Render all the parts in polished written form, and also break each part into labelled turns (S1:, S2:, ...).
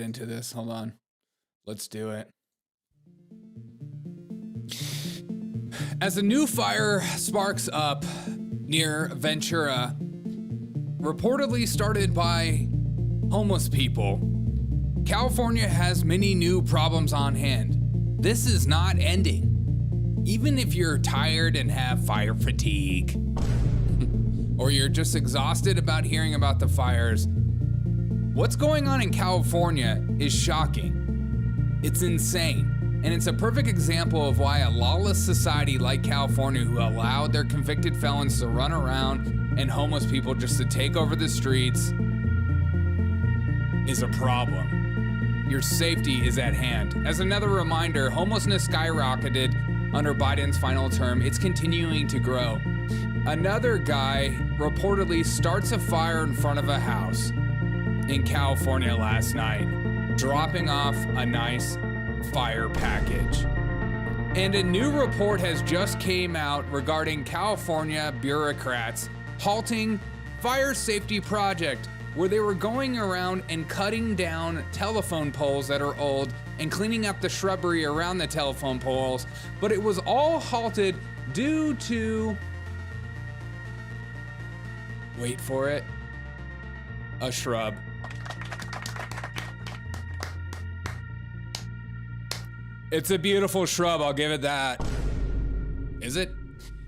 S1: into this. Hold on. Let's do it. As a new fire sparks up near Ventura, reportedly started by homeless people, California has many new problems on hand. This is not ending. Even if you're tired and have fire fatigue, or you're just exhausted about hearing about the fires, what's going on in California is shocking. It's insane. And it's a perfect example of why a lawless society like California, who allowed their convicted felons to run around and homeless people just to take over the streets, is a problem. Your safety is at hand. As another reminder, homelessness skyrocketed under Biden's final term. It's continuing to grow. Another guy reportedly starts a fire in front of a house in California last night, dropping off a nice fire package. And a new report has just came out regarding California bureaucrats halting fire safety project, where they were going around and cutting down telephone poles that are old and cleaning up the shrubbery around the telephone poles, but it was all halted due to, wait for it, a shrub. It's a beautiful shrub, I'll give it that. Is it?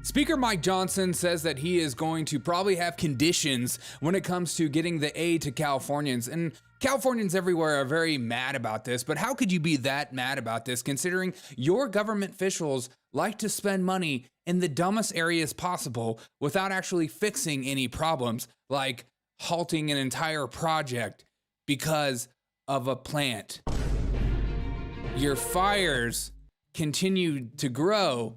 S1: Speaker Mike Johnson says that he is going to probably have conditions when it comes to getting the aid to Californians. And Californians everywhere are very mad about this, but how could you be that mad about this considering your government officials like to spend money in the dumbest areas possible without actually fixing any problems, like halting an entire project because of a plant? Your fires continued to grow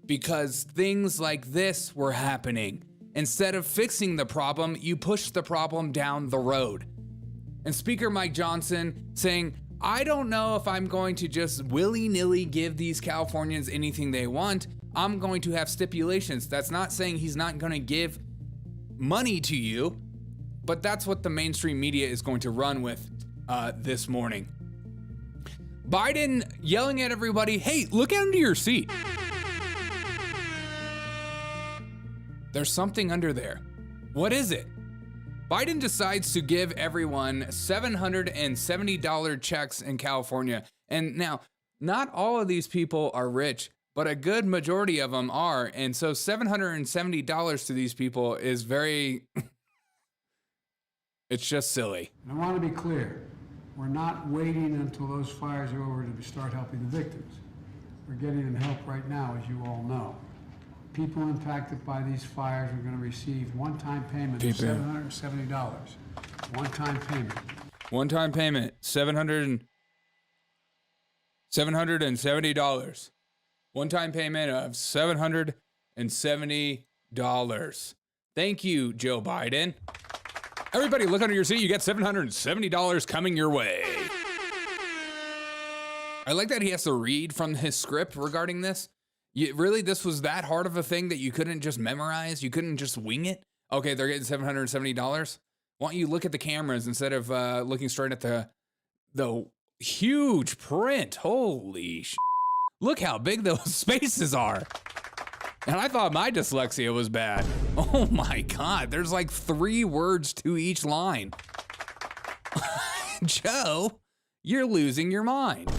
S1: because things like this were happening. Instead of fixing the problem, you pushed the problem down the road. And Speaker Mike Johnson saying, I don't know if I'm going to just willy-nilly give these Californians anything they want. I'm going to have stipulations. That's not saying he's not going to give money to you, but that's what the mainstream media is going to run with this morning. Biden yelling at everybody, hey, look under your seat. There's something under there. What is it? Biden decides to give everyone $770 checks in California. And now, not all of these people are rich, but a good majority of them are. And so $770 to these people is very, it's just silly.
S2: I want to be clear. We're not waiting until those fires are over to start helping the victims. We're getting them help right now, as you all know. People impacted by these fires are going to receive one-time payment of $770. One-time payment.
S1: One-time payment, $770. One-time payment of $770. Thank you, Joe Biden. Everybody look under your seat. You get $770 coming your way. I like that he has to read from his script regarding this. Really, this was that hard of a thing that you couldn't just memorize? You couldn't just wing it? Okay, they're getting $770. Why don't you look at the cameras instead of looking straight at the huge print? Holy sh! Look how big those spaces are. And I thought my dyslexia was bad. Oh my God, there's like 3 words to each line. Joe, you're losing your mind.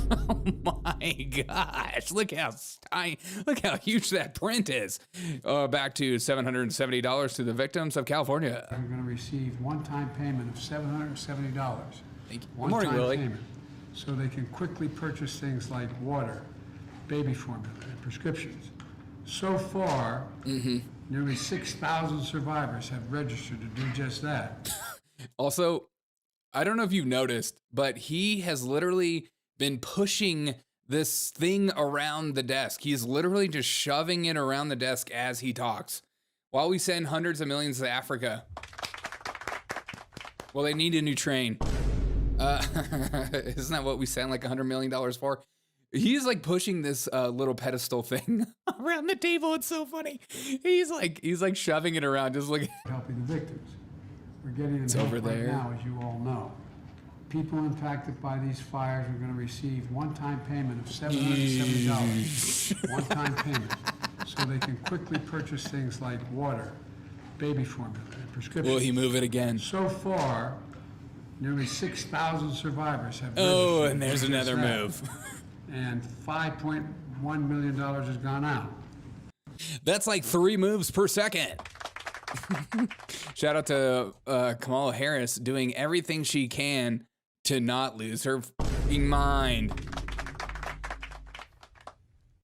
S1: Oh my gosh, look how huge that print is. Back to $770 to the victims of California.
S2: They're going to receive one-time payment of $770.
S1: Thank you.
S2: Good morning, Willie. Payment, so they can quickly purchase things like water, baby formula, and prescriptions. So far, nearly 6,000 survivors have registered to do just that.
S1: Also, I don't know if you've noticed, but he has literally been pushing this thing around the desk. He's literally just shoving it around the desk as he talks. While we send hundreds of millions to Africa. Well, they need a new train. Isn't that what we sent like $100 million for? He's like pushing this little pedestal thing around the table. It's so funny. He's like shoving it around, just like
S2: helping the victims. We're getting them
S1: it's
S2: help
S1: over
S2: right
S1: there
S2: now, as you all know. People impacted by these fires are going to receive one-time payment of $770, one-time payment, so they can quickly purchase things like water, baby formula, and prescriptions.
S1: Will he move it again?
S2: So far, nearly 6,000 survivors have
S1: Oh,
S2: registered
S1: and there's
S2: for
S1: another
S2: that,
S1: move.
S2: and $5.1 million has gone out.
S1: That's like 3 moves per second. Shout out to Kamala Harris doing everything she can to not lose her fucking mind.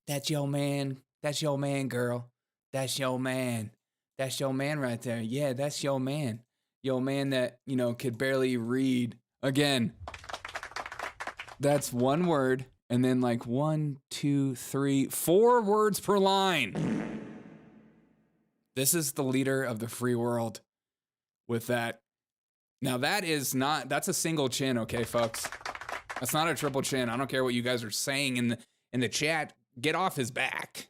S1: That's your man. That's your man, girl. That's your man. That's your man right there. Yeah, that's your man. Your man that, you know, could barely read. Again, that's one word, and then like 1, 2, 3, 4 words per line. This is the leader of the free world with that. Now that's a single chin, okay, folks? That's not a triple chin. I don't care what you guys are saying in the chat. Get off his back.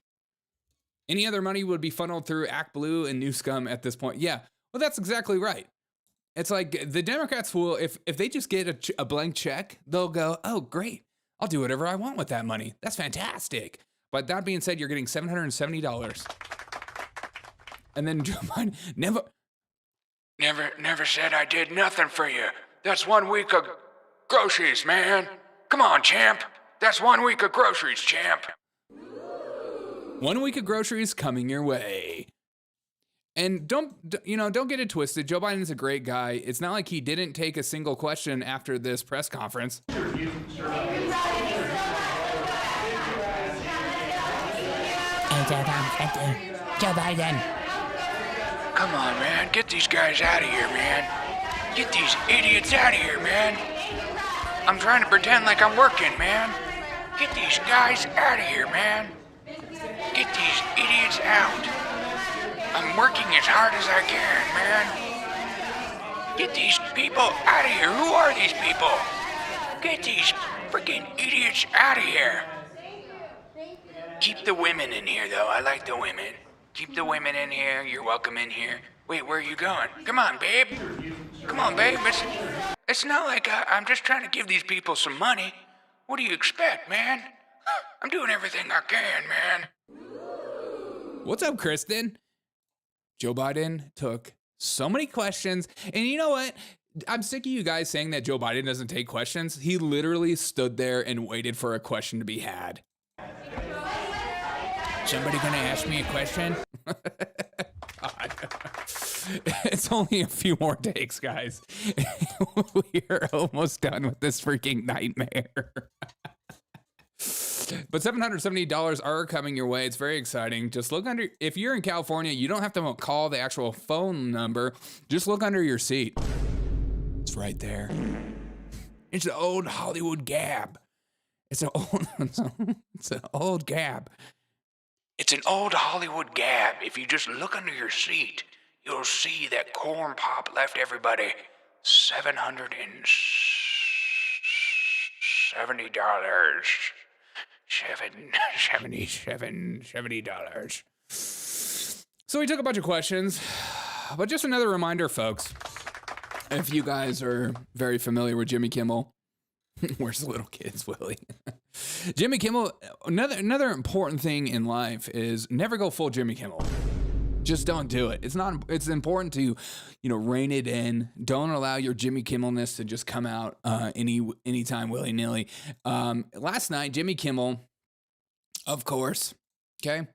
S1: Any other money would be funneled through Act Blue and New Scum at this point. Yeah, well, that's exactly right. It's like the Democrats will, if they just get a blank check, they'll go, oh, great. I'll do whatever I want with that money. That's fantastic. But that being said, you're getting $770. And then Joe Biden never said I did nothing for you. That's 1 week of groceries, man. Come on, champ. That's 1 week of groceries, champ. 1 week of groceries coming your way. And don't get it twisted. Joe Biden's a great guy. It's not like he didn't take a single question after this press conference.
S3: Joe Biden. Come on, man. Get these guys out of here, man. Get these idiots out of here, man. I'm trying to pretend like I'm working, man. Get these guys out of here, man. Get these idiots out. I'm working as hard as I can, man. Get these people out of here. Who are these people? Get these freaking idiots out of here. Keep the women in here, though. I like the women. Keep the women in here. You're welcome in here. Wait, where are you going? Come on, babe. Come on, babe. It's not like I'm just trying to give these people some money. What do you expect, man? I'm doing everything I can, man.
S1: What's up, Kristen? Joe Biden took so many questions. And you know what? I'm sick of you guys saying that Joe Biden doesn't take questions. He literally stood there and waited for a question to be had. Somebody gonna ask me a question? God. It's only a few more takes, guys. We are almost done with this freaking nightmare. But $770 are coming your way. It's very exciting. Just look under, if you're in California, you don't have to call the actual phone number. Just look under your seat. It's right there. It's an old Hollywood gab. It's an old gab.
S3: It's an old Hollywood gab. If you just look under your seat, you'll see that Corn Pop left everybody $770. $70.
S1: So we took a bunch of questions, but just another reminder, folks. If you guys are very familiar with Jimmy Kimmel, where's the little kids, Willie? Jimmy Kimmel, another important thing in life is never go full Jimmy Kimmel. Just don't do it. It's important to, rein it in. Don't allow your Jimmy Kimmelness to just come out anytime willy-nilly. Last night, Jimmy Kimmel, of course, okay?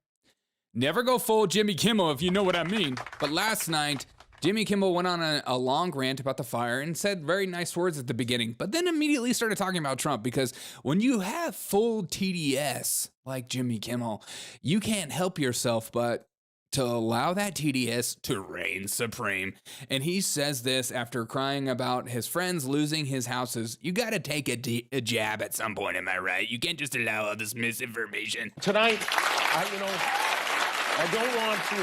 S1: Never go full Jimmy Kimmel if you know what I mean. But last night, Jimmy Kimmel went on a long rant about the fire and said very nice words at the beginning, but then immediately started talking about Trump, because when you have full TDS like Jimmy Kimmel, you can't help yourself but to allow that TDS to reign supreme. And he says this after crying about his friends losing his houses. You got to take a jab at some point, am I right? You can't just allow all this misinformation.
S4: Tonight, I don't want to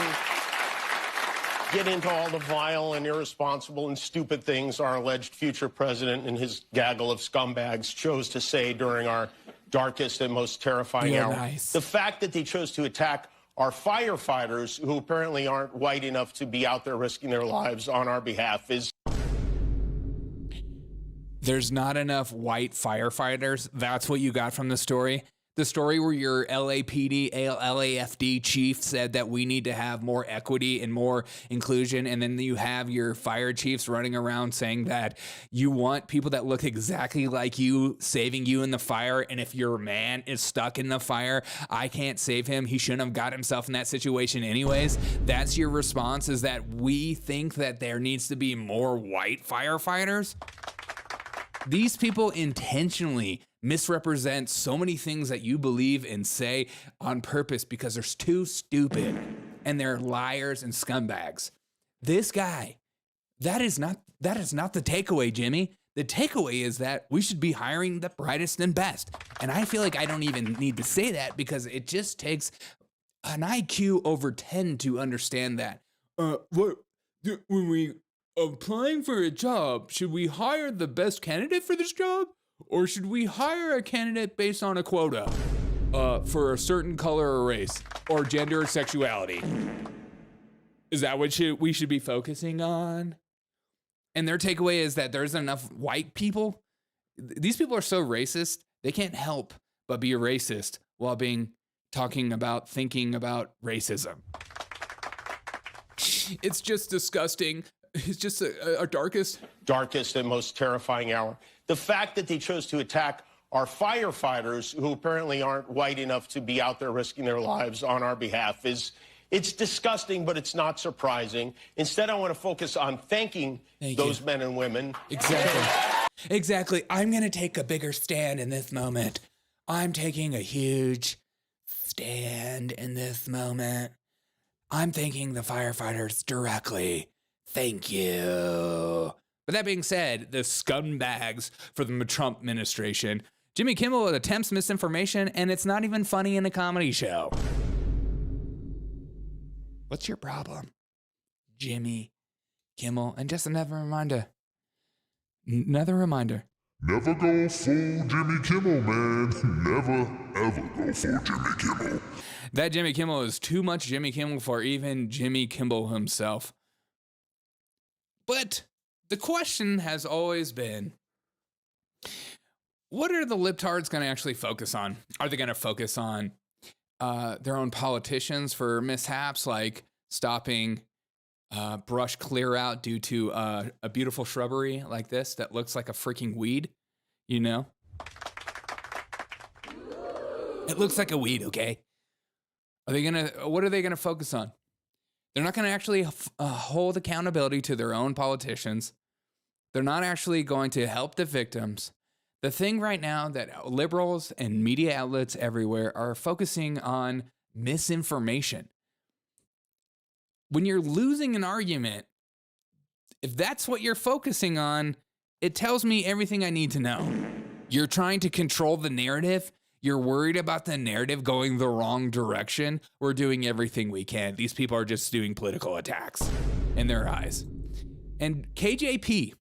S4: get into all the vile and irresponsible and stupid things our alleged future president and his gaggle of scumbags chose to say during our darkest and most terrifying hour.
S1: Nice.
S4: The fact that they chose to attack our firefighters, who apparently aren't white enough to be out there risking their lives on our behalf, is...
S1: There's not enough white firefighters. That's what you got from the story. The story where your LAPD, LAFD chief said that we need to have more equity and more inclusion. And then you have your fire chiefs running around saying that you want people that look exactly like you saving you in the fire. And if your man is stuck in the fire, I can't save him. He shouldn't have got himself in that situation anyways. That's your response, is that we think that there needs to be more white firefighters. These people intentionally misrepresent so many things that you believe and say on purpose because they're too stupid and they're liars and scumbags. This guy, that is not the takeaway, Jimmy. The takeaway is that we should be hiring the brightest and best. And I feel like I don't even need to say that because it just takes an IQ over 10 to understand that. When we applying for a job, should we hire the best candidate for this job? Or should we hire a candidate based on a quota for a certain color or race or gender or sexuality? Is that what we should be focusing on? And their takeaway is that there's enough white people. These people are so racist, they can't help but be racist while thinking about racism. It's just disgusting. It's just a darkest
S4: and most terrifying hour. The fact that they chose to attack our firefighters, who apparently aren't white enough to be out there risking their lives on our behalf, it's disgusting, but it's not surprising. Instead, I want to focus on thanking those men and women.
S1: Exactly. I'm going to take a bigger stand in this moment. I'm taking a huge stand in this moment. I'm thanking the firefighters directly. Thank you. But that being said, the scumbags for the Trump administration, Jimmy Kimmel attempts misinformation, and it's not even funny in a comedy show. What's your problem, Jimmy Kimmel? And just another reminder. Never go full Jimmy Kimmel, man. Never, ever go full Jimmy Kimmel. That Jimmy Kimmel is too much Jimmy Kimmel for even Jimmy Kimmel himself. But the question has always been, what are the libtards going to actually focus on? Are they going to focus on their own politicians for mishaps like stopping brush clear out due to a beautiful shrubbery like this that looks like a freaking weed, you know? It looks like a weed, okay? What are they gonna focus on? They're not gonna actually hold accountability to their own politicians. They're not actually going to help the victims. The thing right now that liberals and media outlets everywhere are focusing on misinformation. When you're losing an argument, if that's what you're focusing on, it tells me everything I need to know. You're trying to control the narrative. You're worried about the narrative going the wrong direction. We're doing everything we can. These people are just doing political attacks in their eyes. And KJP,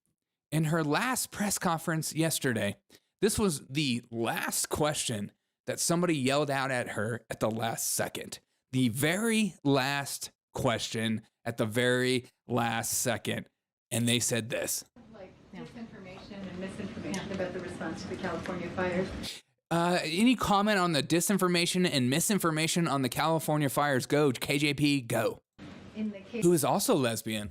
S1: in her last press conference yesterday, this was the last question that somebody yelled out at her at the last second. The very last question at the very last second. And they said this.
S5: Like disinformation and misinformation about the response to the California fires.
S1: Any comment on the disinformation and misinformation on the California fires? Go, KJP, go. Who is also lesbian.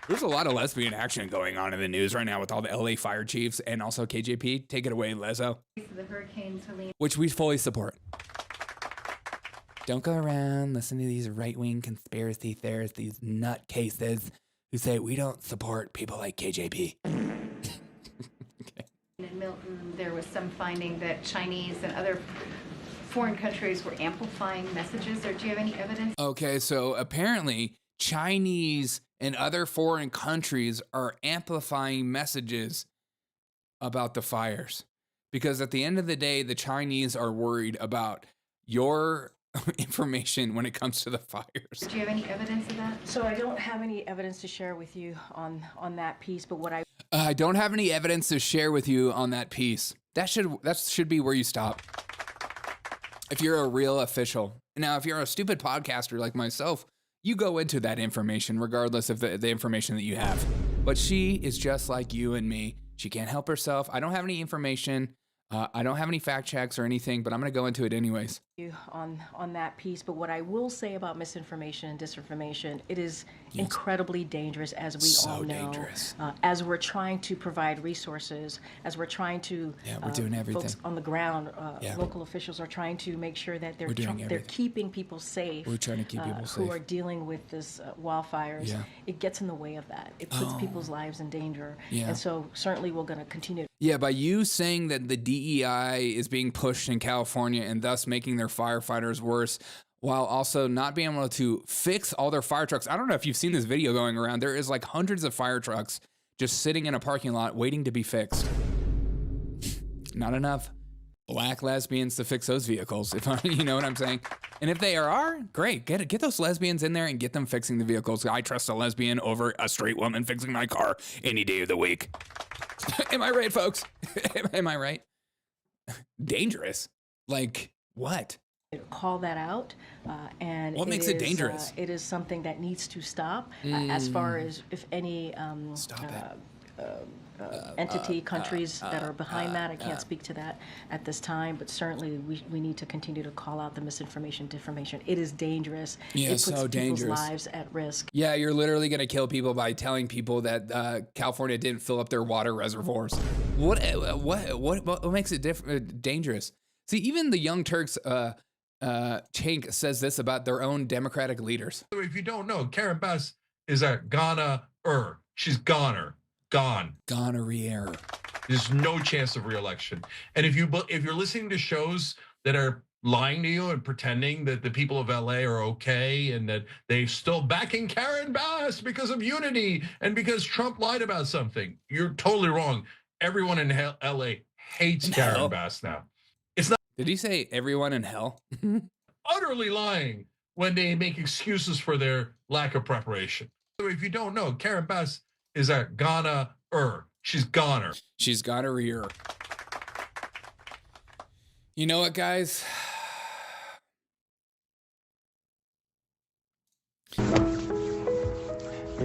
S1: There's a lot of lesbian action going on in the news right now with all the LA fire chiefs and also KJP. Take it away, Lezzo.
S5: The hurricane Helene.
S1: Which we fully support. Don't go around listening to these right-wing conspiracy theorists, these nutcases who say we don't support people like KJP.
S5: Okay. In Milton, there was some finding that Chinese and other foreign countries were amplifying messages. Or do you have any evidence?
S1: Okay, so apparently Chinese and other foreign countries are amplifying messages about the fires. Because at the end of the day, the Chinese are worried about your information when it comes to the fires.
S5: Do you have any evidence of that?
S6: So I don't have any evidence to share with you on that piece, but what
S1: I don't have any evidence to share with you on that piece. That should be where you stop. If you're a real official. Now, if you're a stupid podcaster like myself, you go into that information regardless of the information that you have. But she is just like you and me. She can't help herself. I don't have any information. I don't have any fact checks or anything, but I'm going to go into it anyways.
S6: On that piece, but what I will say about misinformation and disinformation, it is incredibly dangerous, as we all know.
S1: Dangerous.
S6: As we're trying to provide resources, as we're trying to,
S1: we're doing everything.
S6: folks on the ground, local officials are trying to make sure that they're keeping people safe.
S1: We're trying to keep people safe.
S6: Who are dealing with this wildfires.
S1: Yeah.
S6: It gets in the way of that. It puts people's lives in danger.
S1: Yeah.
S6: And so certainly we're going to continue.
S1: Yeah, by you saying that the DEI is being pushed in California and thus making their firefighters worse, while also not being able to fix all their fire trucks. I don't know if you've seen this video going around. There is like hundreds of fire trucks just sitting in a parking lot waiting to be fixed. Not enough black lesbians to fix those vehicles, you know what I'm saying? And if they are, great. Get those lesbians in there and get them fixing the vehicles. I trust a lesbian over a straight woman fixing my car any day of the week. Am I right, folks? Am I right? Dangerous. Like what?
S6: Call that out, and
S1: what makes it dangerous?
S6: It is something that needs to stop. As far as if any entity, countries that are behind that, I can't speak to that at this time, but certainly we need to continue to call out the misinformation, disinformation. It is dangerous.
S1: Yeah,
S6: it puts
S1: so
S6: people's
S1: dangerous.
S6: lives at risk.
S1: Yeah, you're literally going to kill people by telling people that California didn't fill up their water reservoirs. What makes it dangerous? See, even the Young Turks Chink says this about their own Democratic leaders.
S7: If you don't know, Karen Bass is a goner. She's gone.
S1: Gonorrhea.
S7: There's no chance of re-election. And if you're listening to shows that are lying to you and pretending that the people of LA are okay and that they're still backing Karen Bass because of unity and because Trump lied about something, you're totally wrong. Everyone in LA hates Karen Bass now.
S1: Did he say everyone in hell?
S7: Utterly lying when they make excuses for their lack of preparation. If you don't know, Karen Bass is a goner. She's goner.
S1: She's gonorrhea. You know what, guys?
S8: You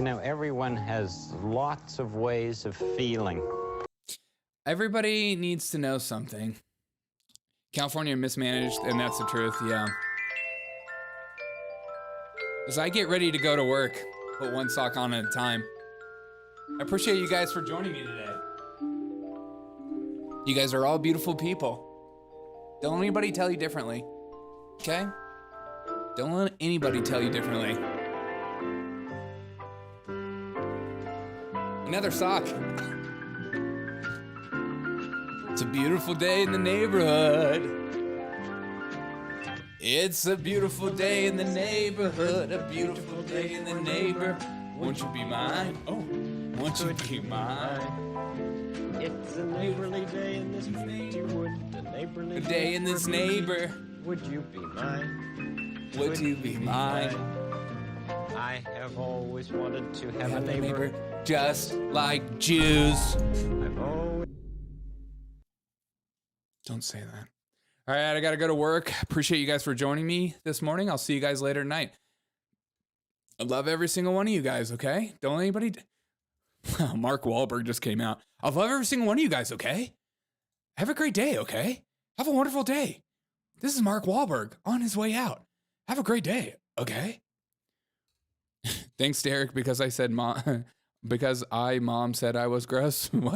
S8: know, everyone has lots of ways of feeling.
S1: Everybody needs to know something. California mismanaged, and that's the truth, yeah. As I get ready to go to work, put one sock on at a time. I appreciate you guys for joining me today. You guys are all beautiful people. Don't let anybody tell you differently, okay? Don't let anybody tell you differently. Another sock. It's a beautiful day in the neighborhood. It's a beautiful day in the neighborhood. A beautiful day in the neighbor. Won't you be mine? Oh, won't you be mine?
S8: It's a neighborly day in this neighborhood. A neighborly
S1: day in this neighbor.
S8: Would you be mine?
S1: Would you be mine?
S8: I have always wanted to have a neighbor
S1: just like Jews.
S8: I've always...
S1: Don't say that. All right, I got to go to work. Appreciate you guys for joining me this morning. I'll see you guys later tonight. I love every single one of you guys, okay? Don't let anybody... Mark Wahlberg just came out. I love every single one of you guys, okay? Have a great day, okay? Have a wonderful day. This is Mark Wahlberg on his way out. Have a great day, okay? Thanks, Derek, because mom said I was gross. What?